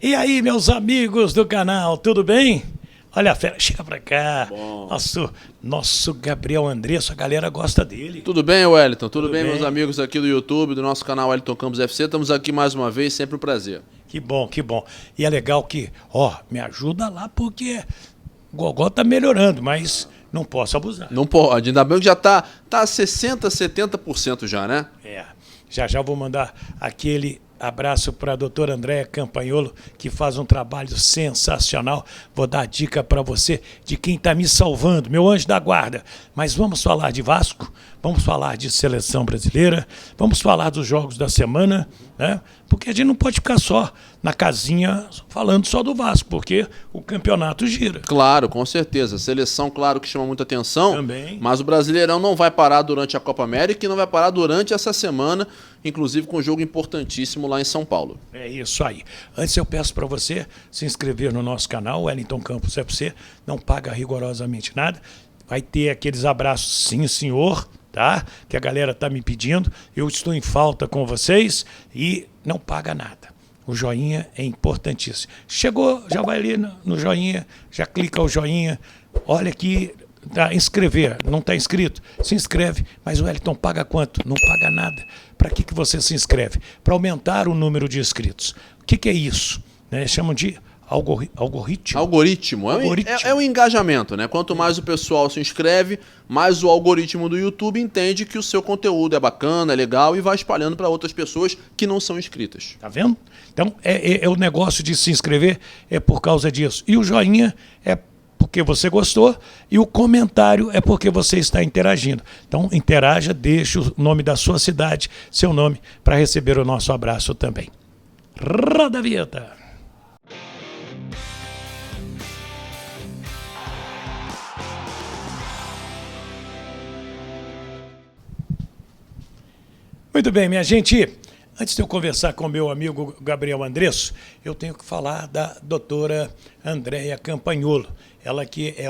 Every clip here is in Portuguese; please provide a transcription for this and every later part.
E aí, meus amigos do canal, tudo bem? Olha a fera, chega pra cá. Bom. Nosso Gabriel Andresso, a galera gosta dele. Tudo bem, Wellington? Tudo bem, bem, meus amigos aqui do YouTube, do nosso canal Wellington Campos FC. Estamos aqui mais uma vez, sempre um prazer. Que bom, que bom. E é legal que, me ajuda lá porque o Gogó tá melhorando, mas não posso abusar. Não pode, ainda bem que já tá 60%, 70% já, né? Já vou mandar aquele abraço para a doutora Andréia Campanholo, que faz um trabalho sensacional. Vou dar a dica para você de quem está me salvando, meu anjo da guarda. Mas vamos falar de Vasco, vamos falar de seleção brasileira, vamos falar dos jogos da semana, né? Porque a gente não pode ficar só na casinha falando só do Vasco, porque o campeonato gira. Claro, com certeza. A seleção, claro, que chama muita atenção. Também. Mas o Brasileirão não vai parar durante a Copa América e não vai parar durante essa semana, inclusive com um jogo importantíssimo lá em São Paulo. É isso aí. Antes eu peço para você se inscrever no nosso canal, Wellington Campos FC, não paga rigorosamente nada. Vai ter aqueles abraços, sim senhor, tá? Que a galera tá me pedindo. Eu estou em falta com vocês e não paga nada. O joinha é importantíssimo. Chegou, já vai ali no joinha, já clica o joinha. Olha aqui, tá, inscrever, não está inscrito? Se inscreve, mas o Wellington paga quanto? Não paga nada. Para que você se inscreve? Para aumentar o número de inscritos. O que é isso? Chamam de algoritmo. Algoritmo. É um engajamento, né? Quanto mais o pessoal se inscreve, mais o algoritmo do YouTube entende que o seu conteúdo é bacana, é legal e vai espalhando para outras pessoas que não são inscritas. Tá vendo? Então, é o negócio de se inscrever é por causa disso. E o joinha é porque você gostou e o comentário é porque você está interagindo. Então, interaja, deixe o nome da sua cidade, seu nome, para receber o nosso abraço também. Roda a vinheta! Muito bem, minha gente. Antes de eu conversar com o meu amigo Gabriel Andresso, eu tenho que falar da doutora Andréia Campanholo. Ela que é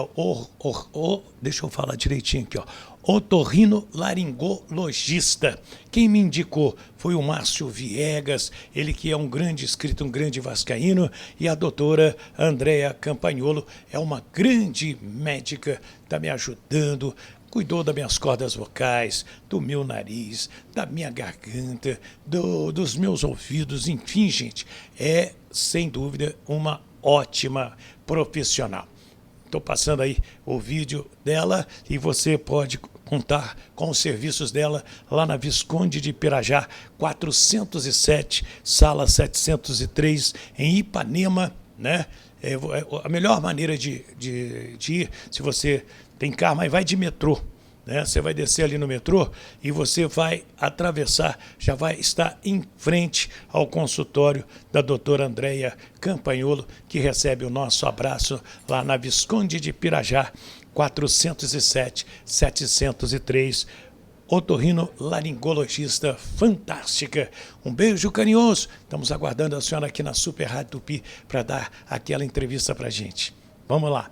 deixa eu falar direitinho aqui, otorrinolaringologista. Quem me indicou foi o Márcio Viegas, ele que é um grande inscrito, um grande vascaíno, e a doutora Andréia Campanholo é uma grande médica, está me ajudando, cuidou das minhas cordas vocais, do meu nariz, da minha garganta, dos meus ouvidos, enfim, gente, é, sem dúvida, uma ótima profissional. Estou passando aí o vídeo dela e você pode contar com os serviços dela lá na Visconde de Pirajá, 407, sala 703, em Ipanema, né? É a melhor maneira de ir, se você tem carro, mas vai de metrô, né? Você vai descer ali no metrô e você vai atravessar, já vai estar em frente ao consultório da doutora Andréia Campanholo, que recebe o nosso abraço lá na Visconde de Pirajá, 407, 703, otorrinolaringologista fantástica. Um beijo carinhoso. Estamos aguardando a senhora aqui na Super Rádio Tupi para dar aquela entrevista para a gente. Vamos lá.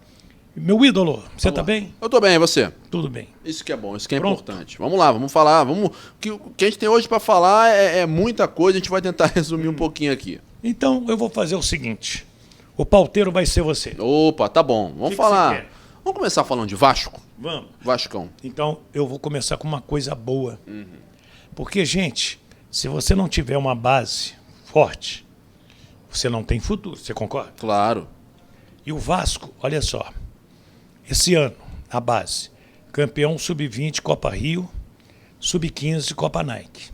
Meu ídolo, você tá bem? Eu tô bem, e você? Tudo bem. Isso que é bom, isso que é importante. Vamos lá, vamos falar. O que a gente tem hoje para falar é muita coisa, a gente vai tentar resumir um pouquinho aqui. Então eu vou fazer o seguinte: o pauteiro vai ser você. Opa, tá bom. Vamos falar. Vamos começar falando de Vasco? Vamos. Vascão. Então eu vou começar com uma coisa boa. Porque, gente, se você não tiver uma base forte, você não tem futuro, você concorda? Claro. E o Vasco, olha só, esse ano, a base, campeão sub-20 Copa Rio, sub-15 Copa Nike.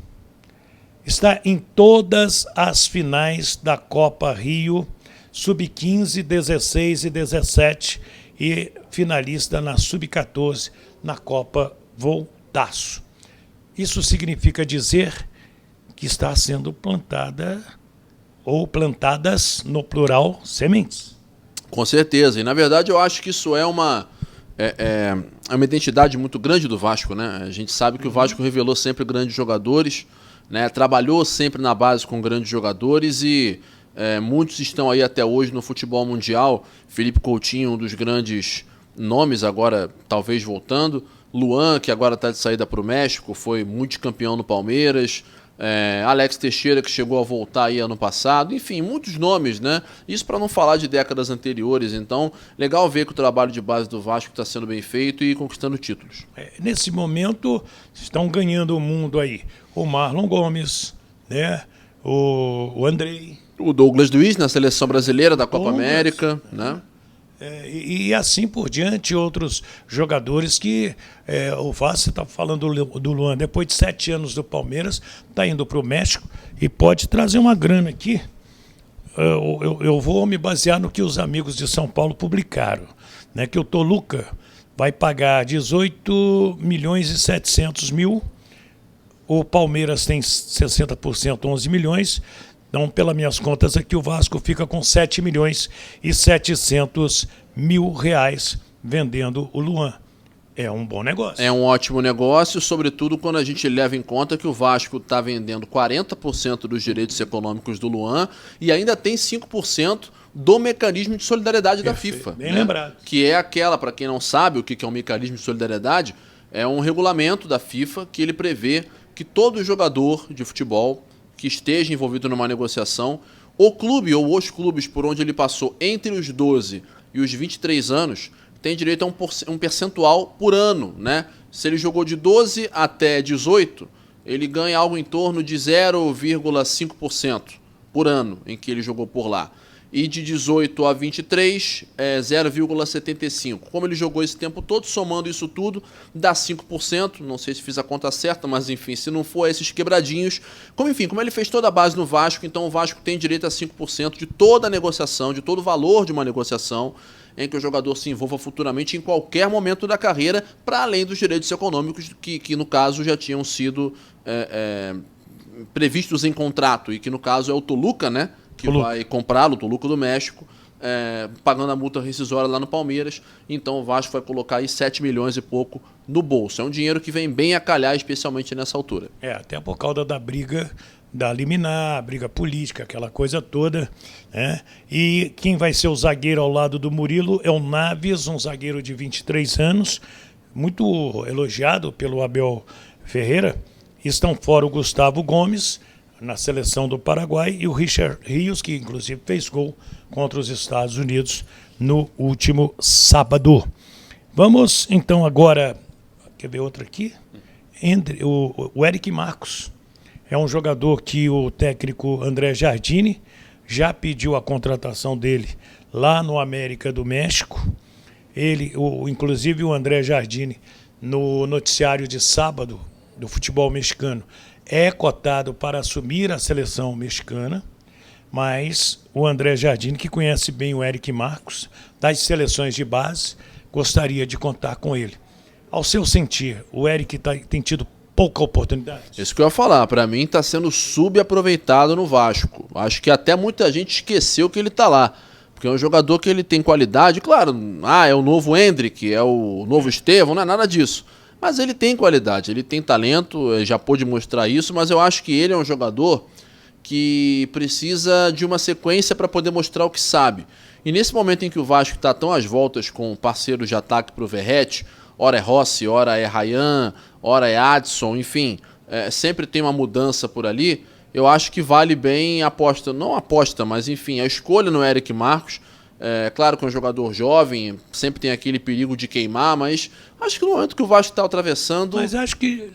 Está em todas as finais da Copa Rio, sub-15, 16 e 17 e finalista na sub-14 na Copa Voltaço. Isso significa dizer que está sendo plantada ou plantadas, no plural, sementes. Com certeza. E, na verdade, eu acho que isso é uma identidade muito grande do Vasco, né? A gente sabe que o Vasco revelou sempre grandes jogadores, né? Trabalhou sempre na base com grandes jogadores e muitos estão aí até hoje no futebol mundial. Felipe Coutinho, um dos grandes nomes agora, talvez voltando. Luan, que agora está de saída para o México, foi multicampeão no Palmeiras. Alex Teixeira, que chegou a voltar aí ano passado, enfim, muitos nomes, né? Isso para não falar de décadas anteriores. Então, legal ver que o trabalho de base do Vasco está sendo bem feito e conquistando títulos. Nesse momento, estão ganhando o mundo aí. O Marlon Gomes, né? O Andrei. O Douglas Luiz na seleção brasileira da Copa América, né? E assim por diante, outros jogadores que o Vasco está falando do Luan, depois de 7 anos do Palmeiras, está indo para o México e pode trazer uma grana aqui. Eu vou me basear no que os amigos de São Paulo publicaram, né, que o Toluca vai pagar 18 milhões e 700 mil, o Palmeiras tem 60%, 11 milhões. Então, pelas minhas contas aqui, o Vasco fica com 7 milhões e 700 mil reais vendendo o Luan. É um bom negócio. É um ótimo negócio, sobretudo quando a gente leva em conta que o Vasco está vendendo 40% dos direitos econômicos do Luan e ainda tem 5% do mecanismo de solidariedade da FIFA. Bem lembrado. Que é aquela, para quem não sabe o que é um mecanismo de solidariedade, é um regulamento da FIFA que ele prevê que todo jogador de futebol que esteja envolvido numa negociação, o clube ou os clubes por onde ele passou entre os 12 e os 23 anos tem direito a um percentual por ano, né? Se ele jogou de 12 até 18, ele ganha algo em torno de 0,5% por ano em que ele jogou por lá. E de 18 a 23, 0,75%. Como ele jogou esse tempo todo, somando isso tudo, dá 5%. Não sei se fiz a conta certa, mas enfim, se não for esses quebradinhos. Como ele fez toda a base no Vasco, então o Vasco tem direito a 5% de toda a negociação, de todo o valor de uma negociação em que o jogador se envolva futuramente em qualquer momento da carreira, para além dos direitos econômicos que no caso já tinham sido previstos em contrato e que no caso é o Toluca, né? Que vai comprá-lo, o Toluca do México, pagando a multa rescisória lá no Palmeiras. Então o Vasco vai colocar aí 7 milhões e pouco no bolso. É um dinheiro que vem bem a calhar, especialmente nessa altura. Até por causa da briga da liminar, briga política, aquela coisa toda, né? E quem vai ser o zagueiro ao lado do Murilo é o Naves, um zagueiro de 23 anos, muito elogiado pelo Abel Ferreira. Estão fora o Gustavo Gomes, na seleção do Paraguai, e o Richard Rios, que inclusive fez gol contra os Estados Unidos no último sábado. Vamos então agora, quer ver outra aqui? O Eric Marcos é um jogador que o técnico André Jardine já pediu a contratação dele lá no América do México. Inclusive o André Jardine, no noticiário de sábado do futebol mexicano, é cotado para assumir a seleção mexicana, mas o André Jardine, que conhece bem o Eric Marcos, das seleções de base, gostaria de contar com ele. Ao seu sentir, o Eric tem tido pouca oportunidade? Isso que eu ia falar, para mim está sendo subaproveitado no Vasco. Acho que até muita gente esqueceu que ele está lá, porque é um jogador que ele tem qualidade, claro, é o novo Hendrick, é o novo Estevão, não é nada disso. Mas ele tem qualidade, ele tem talento, já pôde mostrar isso, mas eu acho que ele é um jogador que precisa de uma sequência para poder mostrar o que sabe. E nesse momento em que o Vasco está tão às voltas com parceiros de ataque para o Verratti, ora é Rossi, ora é Ryan, ora é Adson, enfim, sempre tem uma mudança por ali, eu acho que vale bem a aposta, não a aposta, mas enfim, a escolha no Eric Marcos. Claro que é um jogador jovem, sempre tem aquele perigo de queimar, mas acho que no momento que o Vasco está atravessando... Mas acho que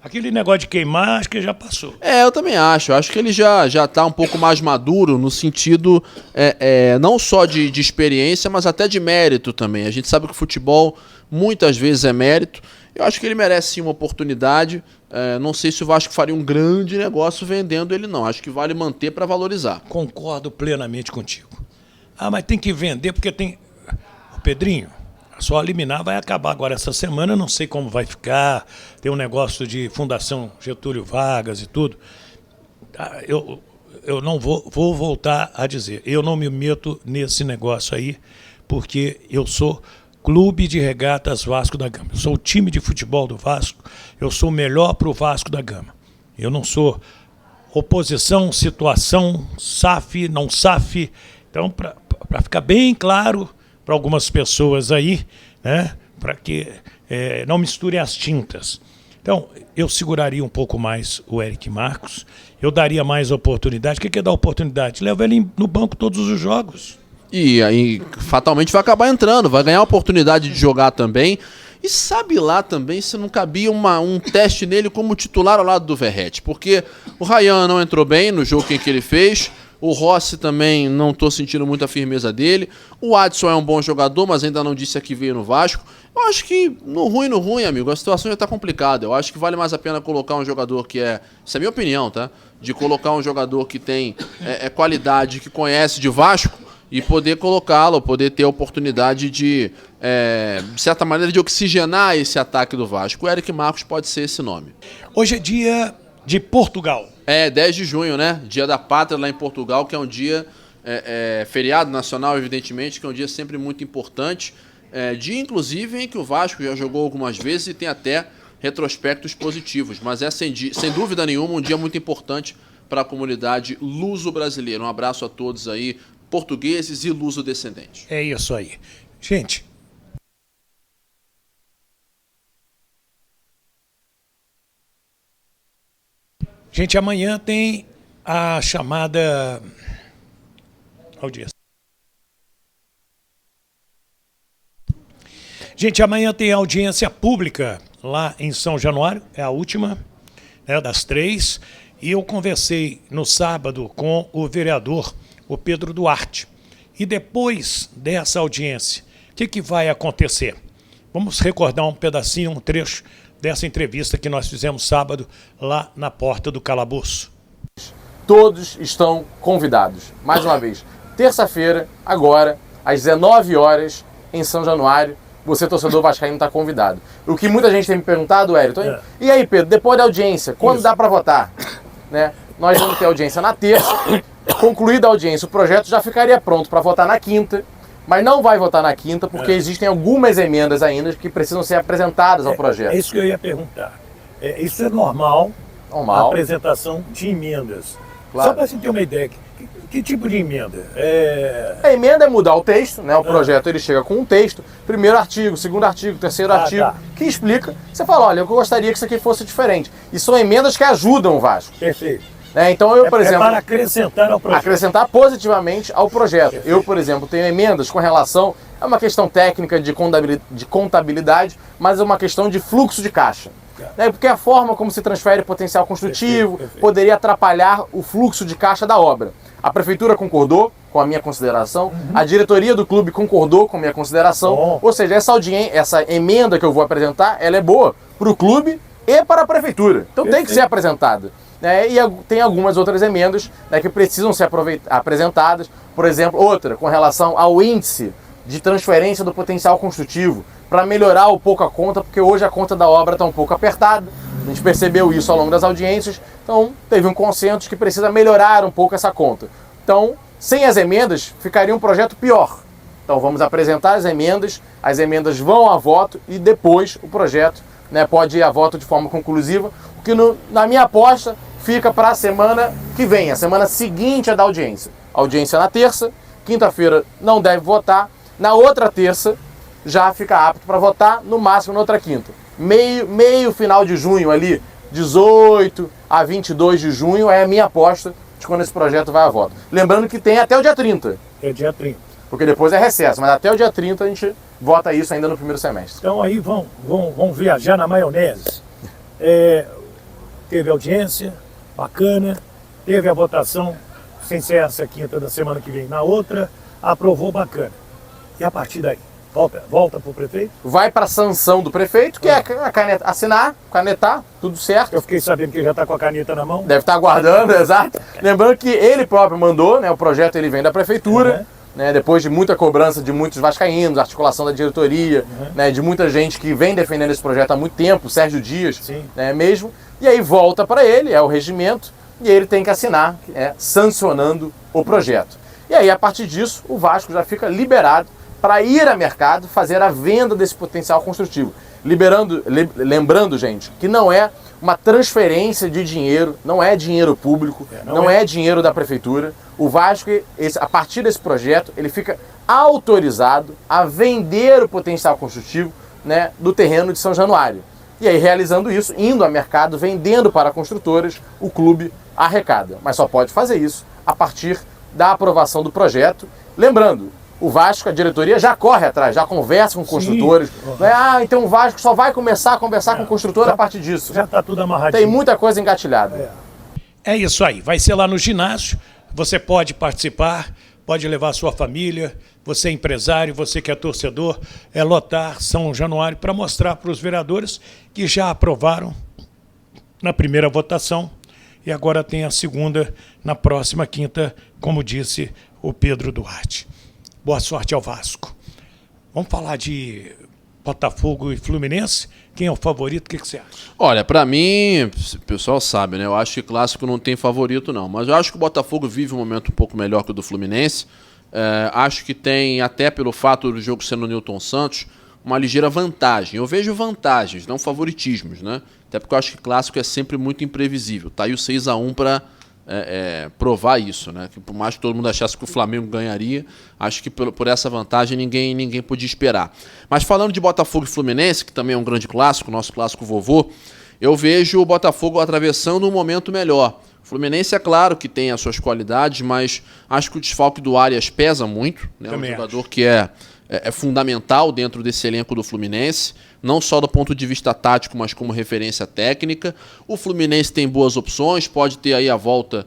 aquele negócio de queimar, acho que já passou. Eu também acho. Acho que ele já está um pouco mais maduro no sentido não só de experiência, mas até de mérito também. A gente sabe que o futebol muitas vezes é mérito. Eu acho que ele merece sim uma oportunidade. Não sei se o Vasco faria um grande negócio vendendo ele, não. Acho que vale manter para valorizar. Concordo plenamente contigo. Mas tem que vender porque tem... Pedrinho, a sua liminar vai acabar agora essa semana, não sei como vai ficar, tem um negócio de Fundação Getúlio Vargas e tudo. Eu não vou voltar a dizer, eu não me meto nesse negócio aí, porque eu sou Clube de Regatas Vasco da Gama. Eu sou o time de futebol do Vasco, eu sou o melhor para o Vasco da Gama. Eu não sou oposição, situação, SAF, não SAF. Então, para ficar bem claro para algumas pessoas aí, né, para que não misturem as tintas. Então, eu seguraria um pouco mais o Eric Marcos, eu daria mais oportunidade. O que é dar oportunidade? Leva ele no banco todos os jogos. E aí, fatalmente, vai acabar entrando, vai ganhar a oportunidade de jogar também. E sabe lá também se não cabia um teste nele como titular ao lado do Verratti. Porque o Ryan não entrou bem no jogo que ele fez. O Rossi também não estou sentindo muita firmeza dele. O Adson é um bom jogador, mas ainda não disse a que veio no Vasco. Eu acho que no ruim, amigo, a situação já está complicada. Eu acho que vale mais a pena colocar um jogador que é... Isso é a minha opinião, tá? De colocar um jogador que tem qualidade, que conhece de Vasco, e poder colocá-lo, poder ter a oportunidade de certa maneira, de oxigenar esse ataque do Vasco. O Eric Marcos pode ser esse nome. Hoje é dia de Portugal. 10 de junho, né? Dia da Pátria lá em Portugal, que é um dia feriado nacional, evidentemente, que é um dia sempre muito importante. Dia, inclusive, em que o Vasco já jogou algumas vezes e tem até retrospectos positivos. Mas é, sem dúvida nenhuma, um dia muito importante para a comunidade luso-brasileira. Um abraço a todos aí, portugueses e luso-descendentes. É isso aí. Gente... Gente, amanhã tem a chamada audiência. Gente, amanhã tem audiência pública lá em São Januário, é a última, né, das 3. E eu conversei no sábado com o vereador, o Pedro Duarte. E depois dessa audiência, o que vai acontecer? Vamos recordar um pedacinho, um trecho dessa entrevista que nós fizemos sábado lá na porta do calabouço. Todos estão convidados. Mais uma vez, terça-feira, agora, às 19 horas, em São Januário, você, torcedor vascaíno, está convidado. O que muita gente tem me perguntado, Hélio, e aí, Pedro, depois da audiência, quando dá para votar? Né? Nós vamos ter audiência na terça. Concluída a audiência, o projeto já ficaria pronto para votar na quinta, mas não vai votar na quinta porque existem algumas emendas ainda que precisam ser apresentadas ao projeto. É isso que eu ia perguntar. Isso é normal, a apresentação de emendas. Claro. Só para você ter uma ideia, que tipo de emenda? A emenda é mudar o texto, né? O projeto ele chega com um texto, primeiro artigo, segundo artigo, terceiro artigo, que explica. Você fala, olha, eu gostaria que isso aqui fosse diferente. E são emendas que ajudam o Vasco. Perfeito. Então eu, por exemplo... para acrescentar ao projeto. Acrescentar positivamente ao projeto. Perfeito. Eu, por exemplo, tenho emendas com relação... É uma questão técnica de contabilidade, mas é uma questão de fluxo de caixa. Porque a forma como se transfere potencial construtivo poderia atrapalhar o fluxo de caixa da obra. A prefeitura concordou com a minha consideração, a diretoria do clube concordou com a minha consideração, ou seja, essa emenda que eu vou apresentar, ela é boa para o clube e para a prefeitura. Então tem que ser apresentada. E tem algumas outras emendas que precisam ser apresentadas, por exemplo, outra com relação ao índice de transferência do potencial construtivo, para melhorar um pouco a conta, porque hoje a conta da obra está um pouco apertada, a gente percebeu isso ao longo das audiências, então teve um consenso que precisa melhorar um pouco essa conta. Então, sem as emendas, ficaria um projeto pior. Então vamos apresentar as emendas vão a voto e depois o projeto pode ir a voto de forma conclusiva, o que na minha aposta fica para a semana que vem, a semana seguinte à da audiência. Audiência na terça, quinta-feira não deve votar, na outra terça já fica apto para votar, no máximo na outra quinta. Meio final de junho ali, 18 a 22 de junho é a minha aposta de quando esse projeto vai a voto. Lembrando que tem até o dia 30. É dia 30. Porque depois é recesso, mas até o dia 30 a gente vota isso ainda no primeiro semestre. Então aí vão viajar na maionese. Teve audiência, bacana, teve a votação, sem ser essa quinta da semana que vem, na outra, aprovou, bacana. E a partir daí? Volta para o prefeito? Vai para a sanção do prefeito, que é a caneta, assinar, canetar, tudo certo. Eu fiquei sabendo que ele já está com a caneta na mão. Deve estar aguardando, exato. Lembrando que ele próprio mandou, o projeto ele vem da prefeitura, depois de muita cobrança de muitos vascaínos, articulação da diretoria, de muita gente que vem defendendo esse projeto há muito tempo, Sérgio Dias, mesmo. E aí volta para ele, é o regimento, e ele tem que assinar, sancionando o projeto. E aí, a partir disso, o Vasco já fica liberado para ir a mercado fazer a venda desse potencial construtivo. Lembrando, gente, que não é uma transferência de dinheiro, não é dinheiro público, não é dinheiro da prefeitura. O Vasco, a partir desse projeto, ele fica autorizado a vender o potencial construtivo do terreno de São Januário. E aí, realizando isso, indo ao mercado, vendendo para construtoras, o clube arrecada. Mas só pode fazer isso a partir da aprovação do projeto. Lembrando, o Vasco, a diretoria já corre atrás, já conversa com construtores. Não é, então o Vasco só vai começar a conversar com construtora a partir disso. Já está tudo amarradinho. Tem muita coisa engatilhada. É isso aí, vai ser lá no ginásio, você pode participar, pode levar a sua família, você é empresário, você que é torcedor, é lotar São Januário para mostrar para os vereadores que já aprovaram na primeira votação e agora tem a segunda na próxima quinta, como disse o Pedro Duarte. Boa sorte ao Vasco. Vamos falar de Botafogo e Fluminense? Quem é o favorito? O que você acha? Olha, pra mim, o pessoal sabe, né? Eu acho que clássico não tem favorito, não. Mas eu acho que o Botafogo vive um momento um pouco melhor que o do Fluminense. Acho que tem, até pelo fato do jogo sendo no Newton Santos, uma ligeira vantagem. Eu vejo vantagens, não favoritismos, né? Até porque eu acho que clássico é sempre muito imprevisível. Tá aí o 6-1 para provar isso, né? Que por mais que todo mundo achasse que o Flamengo ganharia, acho que por essa vantagem ninguém podia esperar. Mas falando de Botafogo e Fluminense, que também é um grande clássico, nosso clássico vovô, eu vejo o Botafogo atravessando um momento melhor. O Fluminense é claro que tem as suas qualidades, mas acho que o desfalque do Arias pesa muito, né? Um jogador que é fundamental dentro desse elenco do Fluminense, não só do ponto de vista tático, mas como referência técnica. O Fluminense tem boas opções, pode ter aí a volta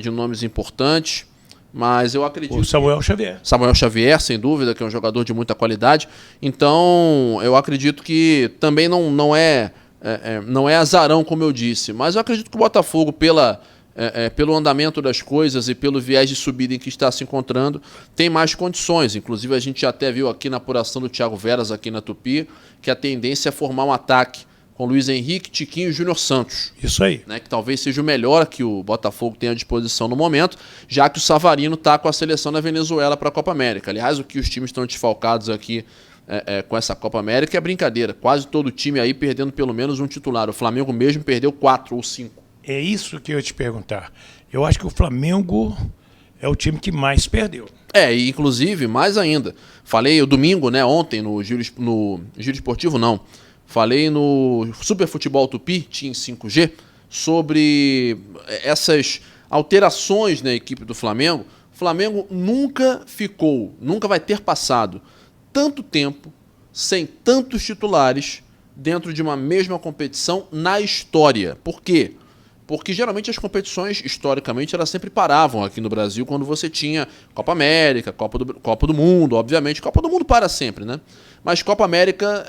de nomes importantes, mas eu acredito... O Samuel Xavier. Samuel Xavier, sem dúvida, que é um jogador de muita qualidade. Então, eu acredito que também não é azarão, como eu disse, mas eu acredito que o Botafogo, pelo andamento das coisas e pelo viés de subida em que está se encontrando, tem mais condições. Inclusive, a gente já até viu aqui na apuração do Thiago Veras, aqui na Tupi, que a tendência é formar um ataque com Luiz Henrique, Tiquinho e Júnior Santos. Isso aí. Né, que talvez seja o melhor que o Botafogo tem à disposição no momento, já que o Savarino está com a seleção da Venezuela para a Copa América. Aliás, o que os times estão desfalcados aqui com essa Copa América é brincadeira. Quase todo time aí perdendo pelo menos um titular. O Flamengo mesmo perdeu 4 ou 5. É isso que eu ia te perguntar. Eu acho que o Flamengo é o time que mais perdeu. E inclusive, mais ainda, falei o domingo, né, ontem, no Giro Esportivo, não. Falei no Super Futebol Tupi, Team 5G, sobre essas alterações na equipe do Flamengo. O Flamengo nunca vai ter passado tanto tempo sem tantos titulares dentro de uma mesma competição na história. Por quê? Porque geralmente as competições, historicamente, elas sempre paravam aqui no Brasil quando você tinha Copa América, Copa do Mundo, obviamente. Copa do Mundo para sempre, né? Mas Copa América,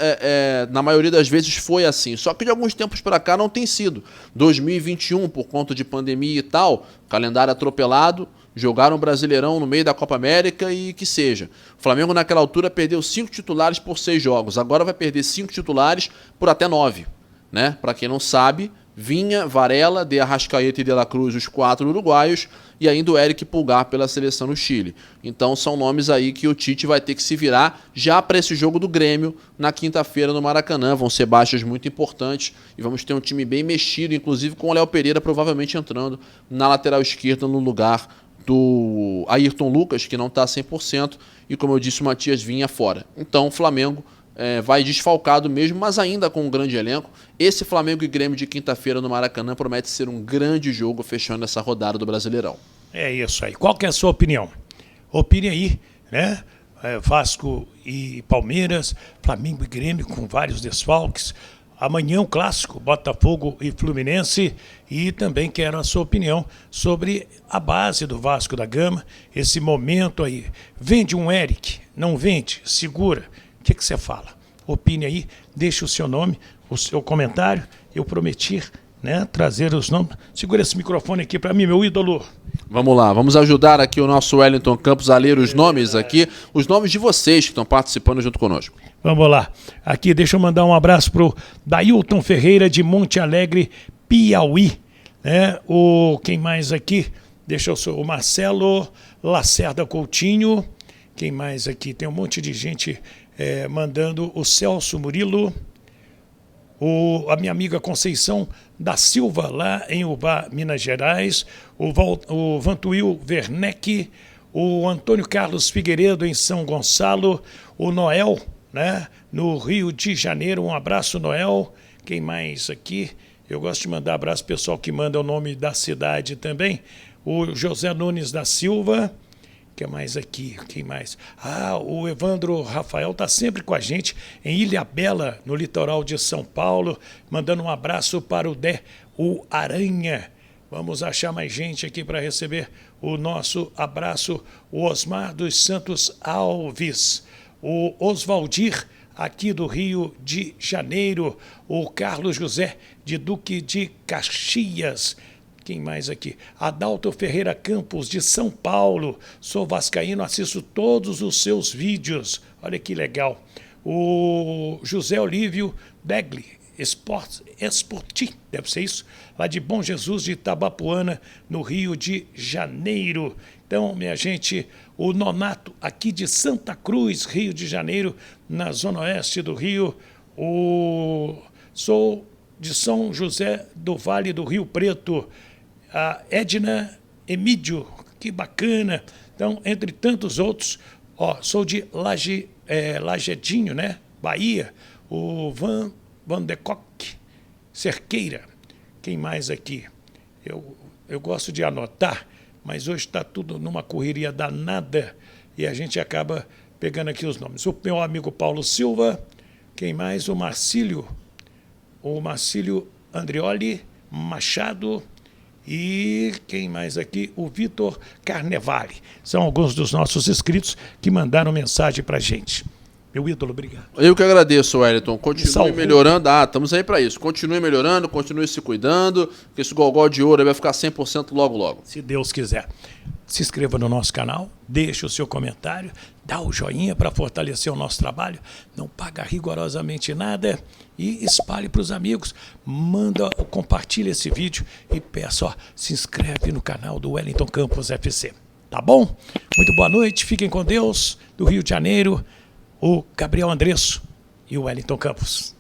na maioria das vezes, foi assim. Só que de alguns tempos para cá não tem sido. 2021, por conta de pandemia e tal, calendário atropelado, jogaram o Brasileirão no meio da Copa América e que seja. O Flamengo, naquela altura, perdeu 5 titulares por 6 jogos. Agora vai perder 5 titulares por até 9. Né? Para quem não sabe, Vinha, Varela, De Arrascaeta e De La Cruz, os 4 uruguaios, e ainda o Eric Pulgar pela seleção do Chile. Então são nomes aí que o Tite vai ter que se virar já para esse jogo do Grêmio na quinta-feira no Maracanã. Vão ser baixas muito importantes e vamos ter um time bem mexido, inclusive com o Léo Pereira provavelmente entrando na lateral esquerda no lugar do Ayrton Lucas, que não está 100%, e como eu disse, o Matias Vinha fora. Então o Flamengo vai desfalcado mesmo, mas ainda com um grande elenco. Esse Flamengo e Grêmio de quinta-feira no Maracanã promete ser um grande jogo fechando essa rodada do Brasileirão. É isso aí. Qual que é a sua opinião? Opine aí, né? Vasco e Palmeiras, Flamengo e Grêmio com vários desfalques. Amanhã o clássico, Botafogo e Fluminense. E também quero a sua opinião sobre a base do Vasco da Gama, esse momento aí. Vende um Eric? Não vende? Segura? O que você fala? Opine aí, deixe o seu nome, o seu comentário. Eu prometi, né, trazer os nomes. Segura esse microfone aqui para mim, meu ídolo. Vamos lá, vamos ajudar aqui o nosso Wellington Campos a ler os nomes aqui, os nomes de vocês que estão participando junto conosco. Vamos lá. Aqui, deixa eu mandar um abraço pro Dailton Ferreira de Monte Alegre, Piauí. Né? Quem mais aqui? O Marcelo Lacerda Coutinho. Quem mais aqui? Tem um monte de gente mandando. O Celso Murilo. A minha amiga Conceição da Silva, lá em Ubá, Minas Gerais. O Vantuil Werneck. O Antônio Carlos Figueiredo, em São Gonçalo. O Noel, né, no Rio de Janeiro. Um abraço, Noel. Quem mais aqui? Eu gosto de mandar abraço pro pessoal que manda o nome da cidade também. O José Nunes da Silva. Que mais aqui? Quem mais? Ah, o Evandro Rafael está sempre com a gente em Ilhabela, no litoral de São Paulo, mandando um abraço para o Aranha. Vamos achar mais gente aqui para receber o nosso abraço. O Osmar dos Santos Alves, o Oswaldir, aqui do Rio de Janeiro, o Carlos José de Duque de Caxias. Quem mais aqui? Adalto Ferreira Campos, de São Paulo. Sou vascaíno, assisto todos os seus vídeos. Olha que legal. O José Olívio Begli, Esporti, deve ser isso, lá de Bom Jesus de Itabapuana, no Rio de Janeiro. Então, minha gente, o Nonato, aqui de Santa Cruz, Rio de Janeiro, na zona oeste do Rio. Sou de São José do Vale do Rio Preto. A Edna Emídio, que bacana. Então, entre tantos outros, sou de Lagedinho, né? Bahia. O Van de Kock Cerqueira. Quem mais aqui? Eu gosto de anotar, mas hoje está tudo numa correria danada e a gente acaba pegando aqui os nomes. O meu amigo Paulo Silva. Quem mais? O Marcílio Andrioli Machado. E quem mais aqui? O Vitor Carnevale. São alguns dos nossos inscritos que mandaram mensagem pra gente. Meu ídolo, obrigado. Eu que agradeço, Wellington. Continue melhorando. Estamos aí para isso. Continue melhorando, continue se cuidando, que esse gogó de ouro vai ficar 100% logo, logo. Se Deus quiser. Se inscreva no nosso canal, deixe o seu comentário, dá o joinha para fortalecer o nosso trabalho, não paga rigorosamente nada e espalhe para os amigos, compartilhe esse vídeo e peça, se inscreve no canal do Wellington Campos FC. Tá bom? Muito boa noite, fiquem com Deus, do Rio de Janeiro, o Gabriel Andresso e o Wellington Campos.